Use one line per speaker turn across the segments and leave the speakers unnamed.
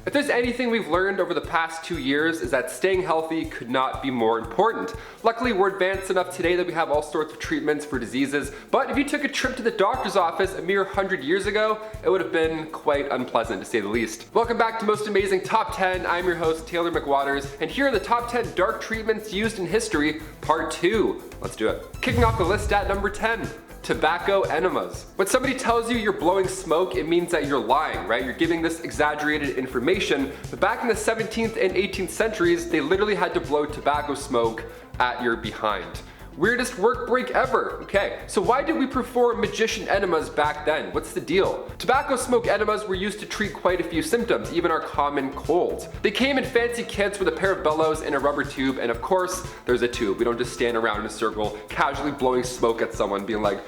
If there's anything we've learned over the past 2 years is that staying healthy could not be more important. Luckily, we're advanced enough today that we have all sorts of treatments for diseases, but if you took a trip to the doctor's office a mere 100 years ago, it would have been quite unpleasant to say the least. Welcome back to Most Amazing Top 10. I'm your host, Taylor McWaters, and here are the top 10 dark treatments used in history, part 2. Let's do it. Kicking off the list at number 10. Tobacco enemas. When somebody tells you you're blowing smoke, it means that you're lying, right? You're giving this exaggerated information. But back in the 17th and 18th centuries, they literally had to blow tobacco smoke at your behind. Weirdest work break ever. Okay, so why did we perform magician enemas back then? What's the deal? Tobacco smoke enemas were used to treat quite a few symptoms, even our common colds. They came in fancy kits with a pair of bellows and a rubber tube, and of course, there's a tube. We don't just stand around in a circle, casually blowing smoke at someone, being like,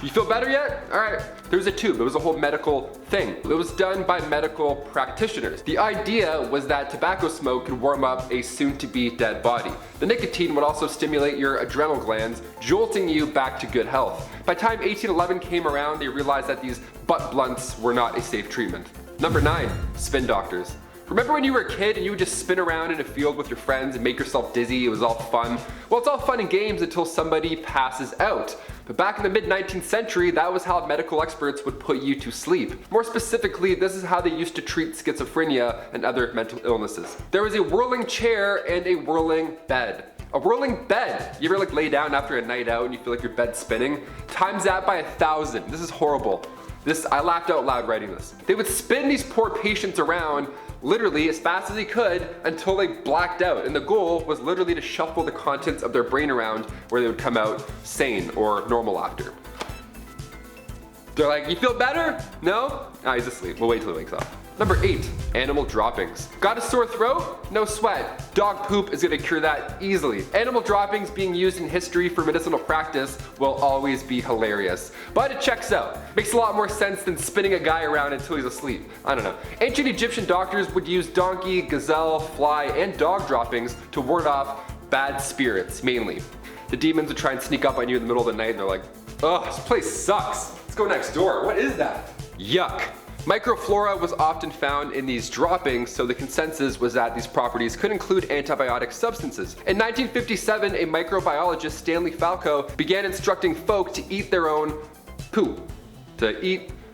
you feel better yet? All right. There's a tube. It was a whole medical thing. It was done by medical practitioners. The idea was that tobacco smoke could warm up a soon-to-be dead body. The nicotine would also stimulate your adrenal glands, jolting you back to good health. By the time 1811 came around, they realized that these butt blunts were not a safe treatment. Number 9, spin doctors. Remember when you were a kid and you would just spin around in a field with your friends and make yourself dizzy? It was all fun. Well, it's all fun and games until somebody passes out. But back in the mid-19th century, that was how medical experts would put you to sleep. More specifically, this is how they used to treat schizophrenia and other mental illnesses. There was a whirling chair and a whirling bed. A whirling bed. You ever lay down after a night out and you feel like your bed's spinning? Times that by 1,000. This is horrible. I laughed out loud writing this. They would spin these poor patients around literally as fast as they could until they blacked out, and the goal was literally to shuffle the contents of their brain around where they would come out sane or normal after. They're like, you feel better? No? Ah, he's asleep. We'll wait till he wakes up. Number 8, animal droppings. Got a sore throat? No sweat. Dog poop is gonna cure that easily. Animal droppings being used in history for medicinal practice will always be hilarious. But it checks out. Makes a lot more sense than spinning a guy around until he's asleep. I don't know. Ancient Egyptian doctors would use donkey, gazelle, fly, and dog droppings to ward off bad spirits, mainly. The demons would try and sneak up on you in the middle of the night and they're like, ugh, this place sucks. Let's go next door. What is that? Yuck. Microflora was often found in these droppings, so the consensus was that these properties could include antibiotic substances. In 1957, a microbiologist, Stanley Falco, began instructing folk to eat their own poo.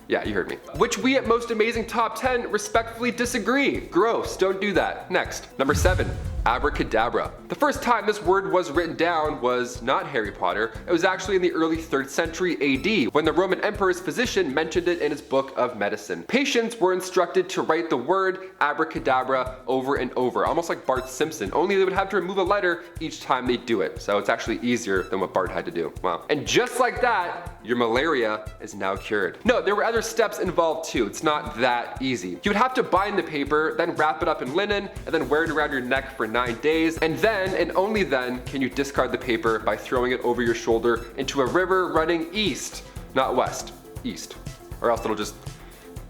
Yeah, you heard me. Which we at Most Amazing Top 10 respectfully disagree. Gross, don't do that. Next, number 7. Abracadabra. The first time this word was written down was not Harry Potter. It was actually in the early 3rd century AD when the Roman emperor's physician mentioned it in his book of medicine. Patients were instructed to write the word abracadabra over and over, almost like Bart Simpson, only they would have to remove a letter each time they do it. So it's actually easier than what Bart had to do. Wow. And just like that, your malaria is now cured. No, there were other steps involved too. It's not that easy. You would have to bind the paper, then wrap it up in linen, and then wear it around your neck for 9 days, and then and only then can you discard the paper by throwing it over your shoulder into a river running east, not west, east, or else it'll just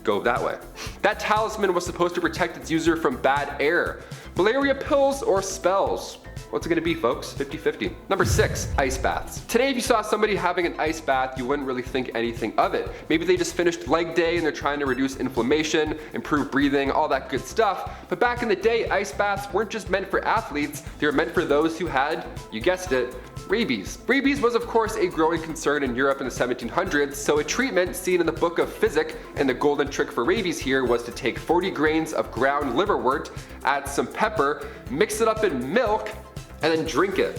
go that way. That talisman was supposed to protect its user from bad air, malaria pills, or spells. What's it gonna be, folks? 50-50. Number 6, ice baths. Today, if you saw somebody having an ice bath, you wouldn't really think anything of it. Maybe they just finished leg day and they're trying to reduce inflammation, improve breathing, all that good stuff. But back in the day, ice baths weren't just meant for athletes, they were meant for those who had, you guessed it, rabies. Rabies was of course a growing concern in Europe in the 1700s, so a treatment seen in the book of Physic, and the golden trick for rabies here was to take 40 grains of ground liverwort, add some pepper, mix it up in milk, and then drink it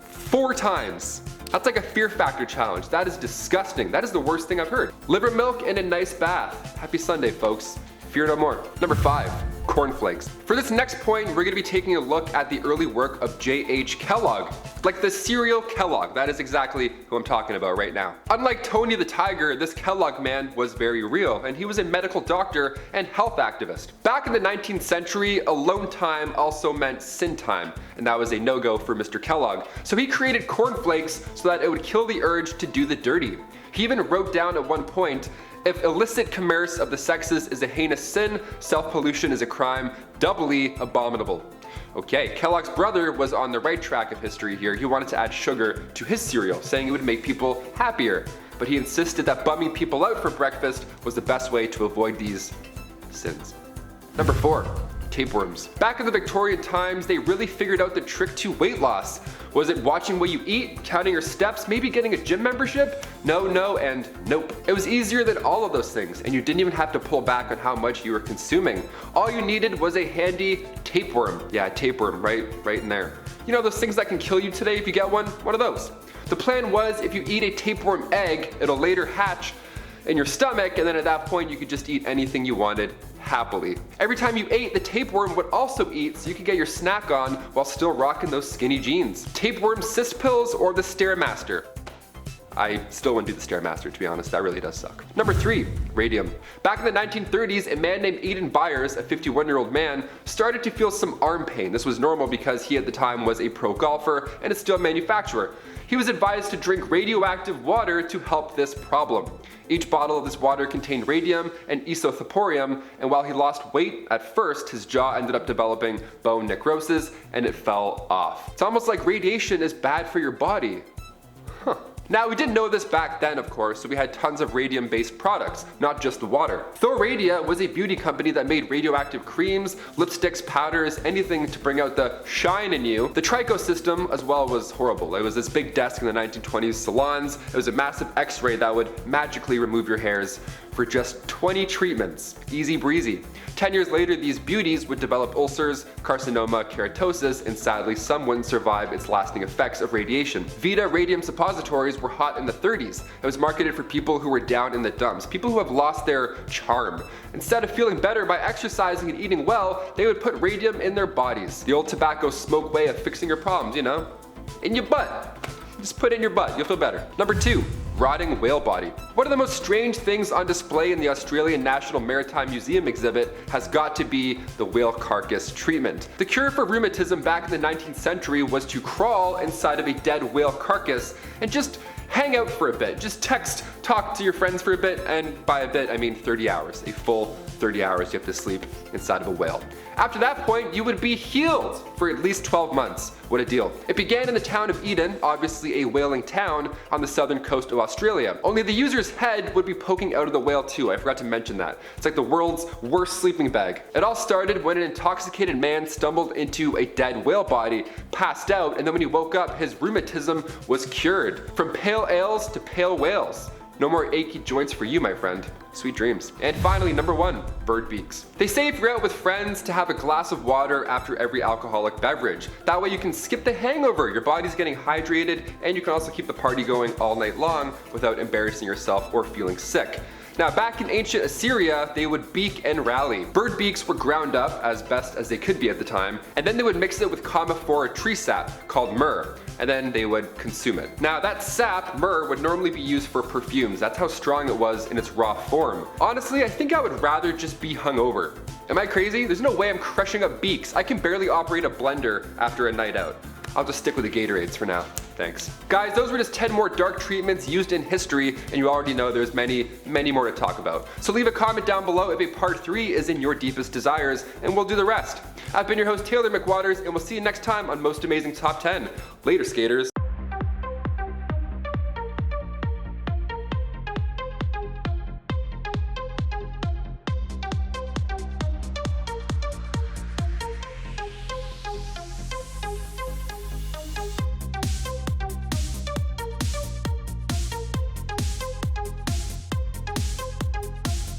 4 times. That's like a Fear Factor challenge. That is disgusting. That is the worst thing I've heard. Liver milk and a nice bath. Happy Sunday, folks. Fear no more. Number 5, cornflakes. For this next point, we're gonna be taking a look at the early work of J.H. Kellogg. Like the cereal Kellogg, that is exactly who I'm talking about right now. Unlike Tony the Tiger, this Kellogg man was very real, and he was a medical doctor and health activist. Back in the 19th century, alone time also meant sin time, and that was a no-go for Mr. Kellogg. So he created cornflakes so that it would kill the urge to do the dirty. He even wrote down at one point, if illicit commerce of the sexes is a heinous sin, self-pollution is a crime doubly abominable. Okay, Kellogg's brother was on the right track of history here. He wanted to add sugar to his cereal, saying it would make people happier. But he insisted that bumming people out for breakfast was the best way to avoid these sins. Number 4. Tapeworms. Back in the Victorian times, they really figured out the trick to weight loss. Was it watching what you eat, counting your steps, maybe getting a gym membership? No, and nope. It was easier than all of those things, and you didn't even have to pull back on how much you were consuming. All you needed was a handy tapeworm. Yeah, tapeworm, right in there. You know those things that can kill you today if you get one of those. The plan was if you eat a tapeworm egg, it'll later hatch in your stomach, and then at that point you could just eat anything you wanted happily. Every time you ate, the tapeworm would also eat, so you could get your snack on while still rocking those skinny jeans. Tapeworm cyst pills or the Stairmaster? I still wouldn't do the Stairmaster, to be honest. That really does suck. Number 3, radium. Back in the 1930s, a man named Eden Byers, a 51-year-old man, started to feel some arm pain. This was normal because he at the time was a pro golfer and a steel manufacturer. He was advised to drink radioactive water to help this problem. Each bottle of this water contained radium and isothoporium, and while he lost weight at first, his jaw ended up developing bone necrosis and it fell off. It's almost like radiation is bad for your body. Now, we didn't know this back then, of course, so we had tons of radium-based products, not just the water. Thoradia was a beauty company that made radioactive creams, lipsticks, powders, anything to bring out the shine in you. The Trico system as well was horrible. It was this big desk in the 1920s salons. It was a massive x-ray that would magically remove your hairs for just 20 treatments. Easy breezy. 10 years later, these beauties would develop ulcers, carcinoma, keratosis, and sadly some wouldn't survive its lasting effects of radiation. Vita radium suppositories were hot in the 30s. It was marketed for people who were down in the dumps, people who have lost their charm. Instead of feeling better by exercising and eating well, they would put radium in their bodies. The old tobacco smoke way of fixing your problems, you know? In your butt. Just put it in your butt, you'll feel better. Number 2. Rotting whale body. One of the most strange things on display in the Australian National Maritime Museum exhibit has got to be the whale carcass treatment. The cure for rheumatism back in the 19th century was to crawl inside of a dead whale carcass and just hang out for a bit. Just talk to your friends for a bit, and by a bit I mean 30 hours. A full 30 hours you have to sleep inside of a whale. After that point, you would be healed for at least 12 months. What a deal. It began in the town of Eden, obviously a whaling town on the southern coast of Australia. Only the user's head would be poking out of the whale too. I forgot to mention that. It's like the world's worst sleeping bag. It all started when an intoxicated man stumbled into a dead whale body, passed out, and then when he woke up, his rheumatism was cured. From pale ales to pale whales. No more achy joints for you, my friend. Sweet dreams. And finally, number 1, bird beaks. They say if you're out with friends to have a glass of water after every alcoholic beverage. That way you can skip the hangover, your body's getting hydrated, and you can also keep the party going all night long without embarrassing yourself or feeling sick. Now, back in ancient Assyria, they would beak and rally. Bird beaks were ground up as best as they could be at the time, and then they would mix it with Commiphora tree sap called myrrh, and then they would consume it. Now, that sap, myrrh, would normally be used for perfumes. That's how strong it was in its raw form. Honestly, I think I would rather just be hungover. Am I crazy? There's no way I'm crushing up beaks. I can barely operate a blender after a night out. I'll just stick with the Gatorades for now. Thanks. Guys, those were just 10 more dark treatments used in history, and you already know there's many more to talk about. So leave a comment down below if a part 3 is in your deepest desires, and we'll do the rest. I've been your host, Taylor McWaters, and we'll see you next time on Most Amazing Top 10. Later, skaters.